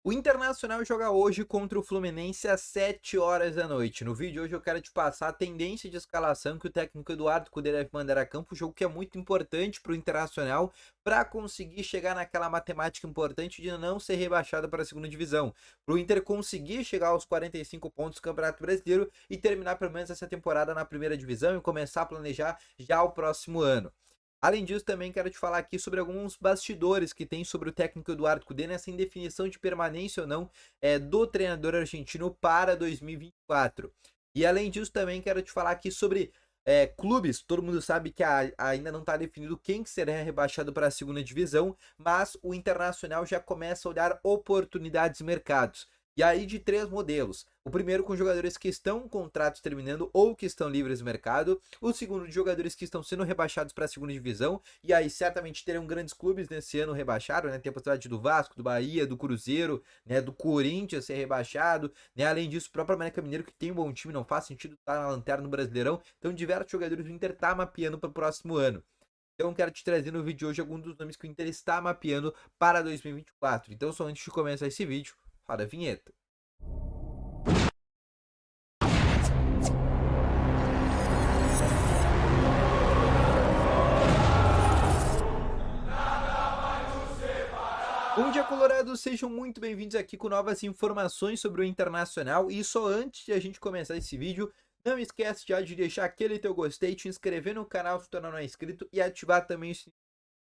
O Internacional joga hoje contra o Fluminense às 7 horas da noite. No vídeo de hoje eu quero te passar a tendência de escalação que o técnico Eduardo Cudê deve mandar a campo, jogo que é muito importante para o Internacional para conseguir chegar naquela matemática importante de não ser rebaixado para a segunda divisão. Para o Inter conseguir chegar aos 45 pontos do Campeonato Brasileiro e terminar pelo menos essa temporada na primeira divisão e começar a planejar já o próximo ano. Além disso, também quero te falar aqui sobre alguns bastidores que tem sobre o técnico Eduardo Cudê nessa indefinição de permanência ou não do treinador argentino para 2024. E além disso, também quero te falar aqui sobre clubes. Todo mundo sabe que ainda não está definido quem que será rebaixado para a segunda divisão, mas o Internacional já começa a olhar oportunidades de mercados. E aí de três modelos. O primeiro com jogadores que estão com contratos terminando ou que estão livres no mercado. O segundo de jogadores que estão sendo rebaixados para a segunda divisão. E aí certamente terão grandes clubes nesse ano rebaixados, né? Tem a possibilidade do Vasco, do Bahia, do Cruzeiro, né? Do Corinthians ser rebaixado. Né? Além disso, o próprio América Mineiro, que tem um bom time, não faz sentido estar na lanterna no Brasileirão. Então diversos jogadores do Inter tá mapeando para o próximo ano. Então eu quero te trazer no vídeo de hoje alguns dos nomes que o Inter está mapeando para 2024. Então só antes de começar esse vídeo, roda a vinheta. Bom dia, Colorado! Sejam muito bem-vindos aqui com novas informações sobre o Internacional. E só antes de a gente começar esse vídeo, não esquece já de deixar aquele teu gostei, te inscrever no canal se tornar não é inscrito e ativar também as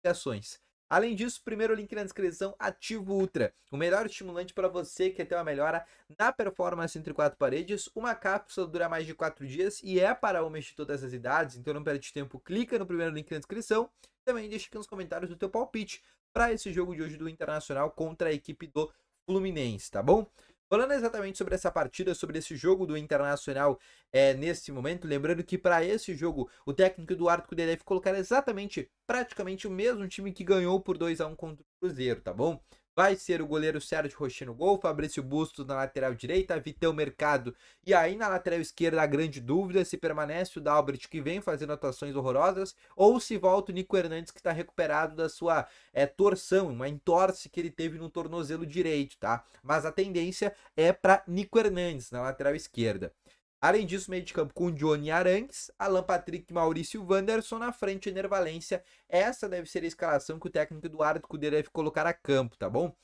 notificações. Além disso, primeiro link na descrição, Ativo Ultra, o melhor estimulante para você que quer ter uma melhora na performance entre quatro paredes. Uma cápsula dura mais de 4 dias e é para homens de todas as idades, então não perde tempo, clica no primeiro link na descrição. Também deixa aqui nos comentários o teu palpite para esse jogo de hoje do Internacional contra a equipe do Fluminense, tá bom? Falando exatamente sobre essa partida, sobre esse jogo do Internacional nesse momento, lembrando que para esse jogo o técnico Eduardo Cudê deve colocar exatamente, praticamente o mesmo time que ganhou por 2-1 contra o Cruzeiro, tá bom? Vai ser o goleiro Sérgio Rocher no gol, Fabrício Bustos na lateral direita, Vitão Mercado. E aí na lateral esquerda a grande dúvida se permanece o Dalbert, que vem fazendo atuações horrorosas, ou se volta o Nico Hernandes, que está recuperado da sua torção, uma entorse que ele teve no tornozelo direito, tá? Mas a tendência é para Nico Hernandes na lateral esquerda. Além disso, meio de campo com Johnny Arangues, Alan Patrick, Maurício Wanderson na frente, Ener Valencia. Essa deve ser a escalação que o técnico Eduardo Cudê deve colocar a campo, tá bom?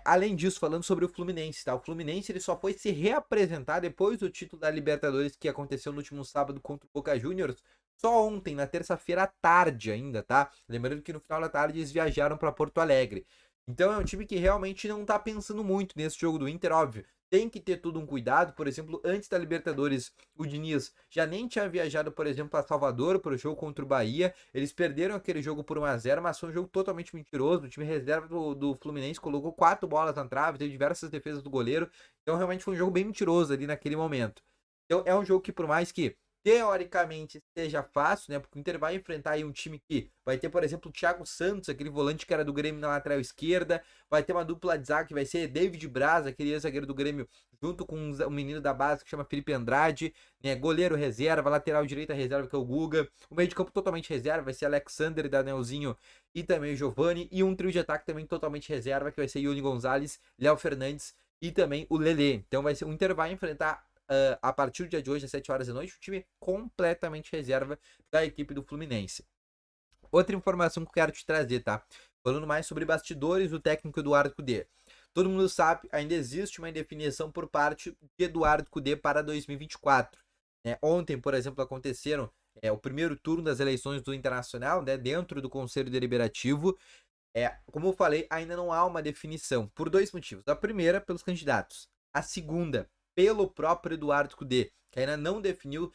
Além disso, falando sobre o Fluminense, tá? O Fluminense ele só foi se reapresentar depois do título da Libertadores que aconteceu no último sábado contra o Boca Juniors, só ontem, na terça-feira à tarde ainda, tá? Lembrando que no final da tarde eles viajaram para Porto Alegre. Então é um time que realmente não tá pensando muito nesse jogo do Inter, óbvio. Tem que ter todo um cuidado, por exemplo, antes da Libertadores, o Diniz já nem tinha viajado, por exemplo, a Salvador para o jogo contra o Bahia. Eles perderam aquele jogo por 1-0, mas foi um jogo totalmente mentiroso. O time reserva do Fluminense colocou 4 bolas na trave, teve diversas defesas do goleiro. Então realmente foi um jogo bem mentiroso ali naquele momento. Então é um jogo que, por mais que teoricamente seja fácil, né? Porque o Inter vai enfrentar aí um time que vai ter, por exemplo, o Thiago Santos, aquele volante que era do Grêmio na lateral esquerda, vai ter uma dupla de zaga que vai ser David Braz, aquele zagueiro do Grêmio, junto com um menino da base que chama Felipe Andrade, né? Goleiro reserva, lateral direita reserva que é o Guga, o meio de campo totalmente reserva vai ser Alexander, Danielzinho e também o Giovani, e um trio de ataque também totalmente reserva que vai ser Yuri Gonzalez, Léo Fernandes e também o Lelê. Então vai ser o Inter vai enfrentar a partir do dia de hoje, às 7 horas da noite, o time completamente reserva da equipe do Fluminense. Outra informação que eu quero te trazer, tá? Falando mais sobre bastidores do técnico Eduardo Cudê. Todo mundo sabe, ainda existe uma indefinição por parte de Eduardo Cudê para 2024. Ontem, por exemplo, aconteceram o primeiro turno das eleições do Internacional, né, dentro do Conselho Deliberativo. Como eu falei, ainda não há uma definição, por dois motivos. A primeira, pelos candidatos. A segunda, pelo próprio Eduardo Cudê, que ainda não definiu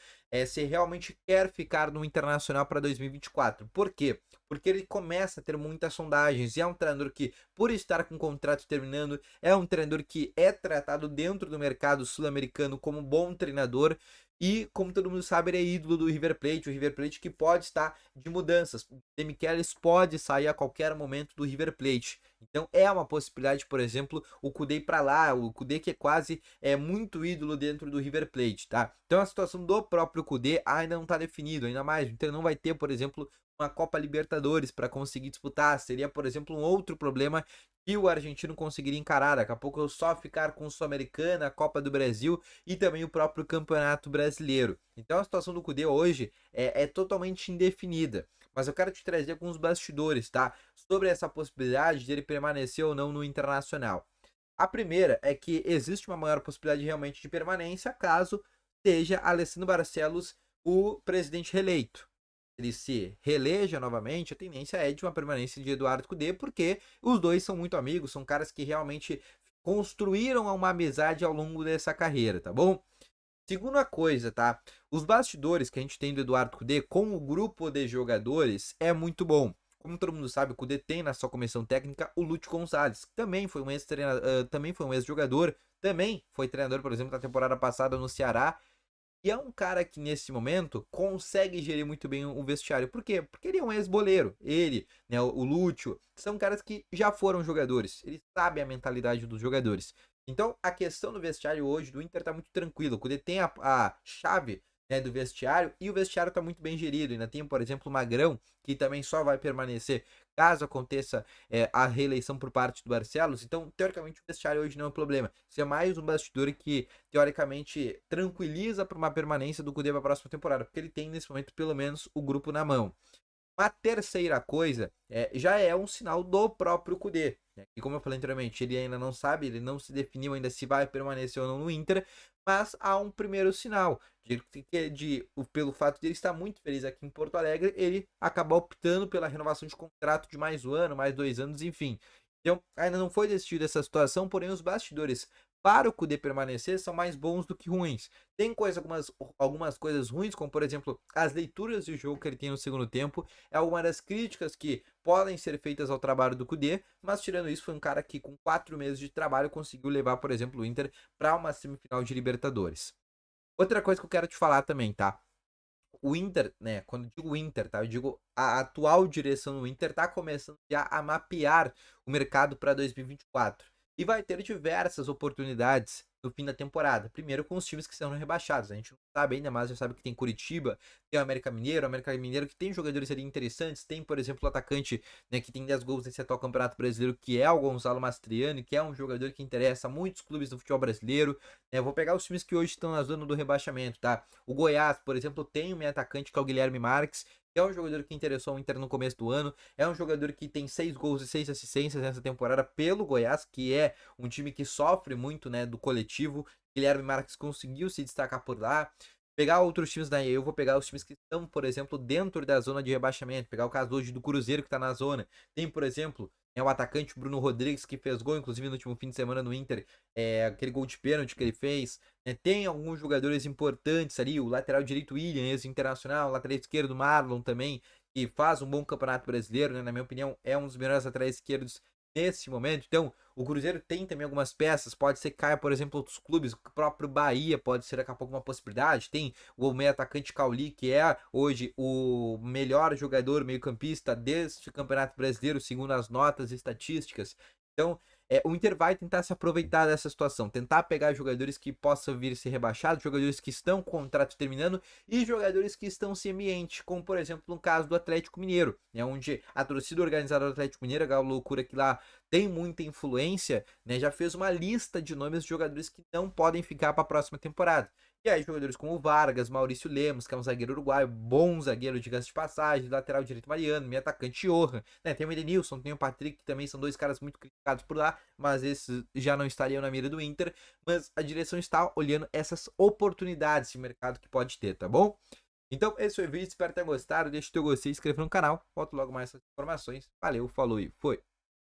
se realmente quer ficar no Internacional para 2024. Por quê? Porque ele começa a ter muitas sondagens e é um treinador que, por estar com o contrato terminando, é um treinador que é tratado dentro do mercado sul-americano como bom treinador. E, como todo mundo sabe, ele é ídolo do River Plate, o River Plate que pode estar de mudanças. O Demichelis pode sair a qualquer momento do River Plate. Então é uma possibilidade, por exemplo, o Cudê ir para lá, o Cudê que é quase muito ídolo dentro do River Plate, tá? Então a situação do próprio Cudê ainda não está definido, ainda mais, o Inter não vai ter, por exemplo, uma Copa Libertadores para conseguir disputar. Seria, por exemplo, um outro problema que o argentino conseguiria encarar. Daqui a pouco eu só ficar com o Sul-Americana, a Copa do Brasil e também o próprio Campeonato Brasileiro. Então a situação do Cudê hoje é totalmente indefinida. Mas eu quero te trazer alguns bastidores, tá? Sobre essa possibilidade de ele permanecer ou não no Internacional. A primeira é que existe uma maior possibilidade realmente de permanência caso seja Alessandro Barcelos o presidente reeleito. Ele se reeleja novamente, a tendência é de uma permanência de Eduardo Cudê, porque os dois são muito amigos, são caras que realmente construíram uma amizade ao longo dessa carreira, tá bom? Segunda coisa, tá? Os bastidores que a gente tem do Eduardo Cudê com o grupo de jogadores é muito bom. Como todo mundo sabe, o Cudê tem na sua comissão técnica o Lúcio Gonçalves, que também foi um ex-treinador, também foi um ex-jogador, também foi treinador, por exemplo, na temporada passada no Ceará. E é um cara que, nesse momento, consegue gerir muito bem o vestiário. Por quê? Porque ele é um ex-boleiro. Ele, né, o Lúcio, são caras que já foram jogadores. Ele sabe a mentalidade dos jogadores. Então, a questão do vestiário hoje do Inter tá muito tranquilo. Quando ele tem a chave, né, do vestiário, e o vestiário tá muito bem gerido. Ainda tem, por exemplo, o Magrão, que também só vai permanecer caso aconteça a reeleição por parte do Barcelos. Então, teoricamente, o vestiário hoje não é um problema. Isso é mais um bastidor que, teoricamente, tranquiliza para uma permanência do Cudê para a próxima temporada, porque ele tem, nesse momento, pelo menos, o grupo na mão. A terceira coisa já é um sinal do próprio Cudê, né? E como eu falei anteriormente, ele ainda não sabe, ele não se definiu ainda se vai permanecer ou não no Inter, mas há um primeiro sinal pelo fato de ele estar muito feliz aqui em Porto Alegre, ele acaba optando pela renovação de contrato de mais um ano, mais 2 anos, enfim. Então, ainda não foi decidido essa situação, porém os bastidores para o Cudê permanecer são mais bons do que ruins. Tem algumas coisas ruins, como por exemplo, as leituras de jogo que ele tem no segundo tempo, é uma das críticas que podem ser feitas ao trabalho do Cudê, mas tirando isso, foi um cara que com 4 meses de trabalho conseguiu levar, por exemplo, o Inter para uma semifinal de Libertadores. Outra coisa que eu quero te falar também, tá? O Inter, né? Quando eu digo Inter, tá? Eu digo a atual direção do Inter tá começando já a mapear o mercado para 2024. E vai ter diversas oportunidades no fim da temporada. Primeiro com os times que serão rebaixados. A gente não sabe ainda, mas já sabe que tem Curitiba, tem o América Mineiro que tem jogadores ali interessantes. Tem, por exemplo, o atacante, né, que tem 10 gols nesse atual Campeonato Brasileiro, que é o Gonzalo Mastriani, que é um jogador que interessa a muitos clubes do futebol brasileiro. Eu vou pegar os times que hoje estão na zona do rebaixamento, tá? O Goiás, por exemplo, tem um meio atacante que é o Guilherme Marques, que é um jogador que interessou o Inter no começo do ano. É um jogador que tem 6 gols e 6 assistências nessa temporada pelo Goiás, que é um time que sofre muito, né, do coletivo. Guilherme Marques conseguiu se destacar por lá. Pegar outros times daí, eu vou pegar os times que estão, por exemplo, dentro da zona de rebaixamento. Pegar o caso hoje do Cruzeiro que está na zona. Tem, por exemplo, o atacante Bruno Rodrigues que fez gol, inclusive no último fim de semana no Inter, aquele gol de pênalti que ele fez. Tem alguns jogadores importantes ali, o lateral direito William, ex-internacional, o lateral esquerdo Marlon também, que faz um bom campeonato brasileiro, né? Na minha opinião, é um dos melhores laterais esquerdos nesse momento. Então, o Cruzeiro tem também algumas peças, pode ser que caia, por exemplo, outros clubes, o próprio Bahia pode ser daqui a pouco uma possibilidade. Tem o meio atacante Cauli, que é hoje o melhor jogador meio-campista deste Campeonato Brasileiro, segundo as notas e estatísticas. Então, o Inter vai tentar se aproveitar dessa situação, tentar pegar jogadores que possam vir ser rebaixados, jogadores que estão com o contrato terminando e jogadores que estão sem ambiente, como por exemplo no caso do Atlético Mineiro, né, onde a torcida organizada do Atlético Mineiro, a loucura que lá tem muita influência, né, já fez uma lista de nomes de jogadores que não podem ficar para a próxima temporada. E aí, jogadores como o Vargas, Maurício Lemos, que é um zagueiro uruguaio, bom zagueiro, diga-se de passagem, lateral direito Mariano, meio atacante Johan, né? Tem o Edenilson, tem o Patrick, que também são dois caras muito criticados por lá, mas esses já não estariam na mira do Inter. Mas a direção está olhando essas oportunidades de mercado que pode ter, tá bom? Então, esse foi o vídeo, espero ter gostado. Deixa o teu gostei, se inscreva no canal. Volto logo mais essas informações. Valeu, falou e foi!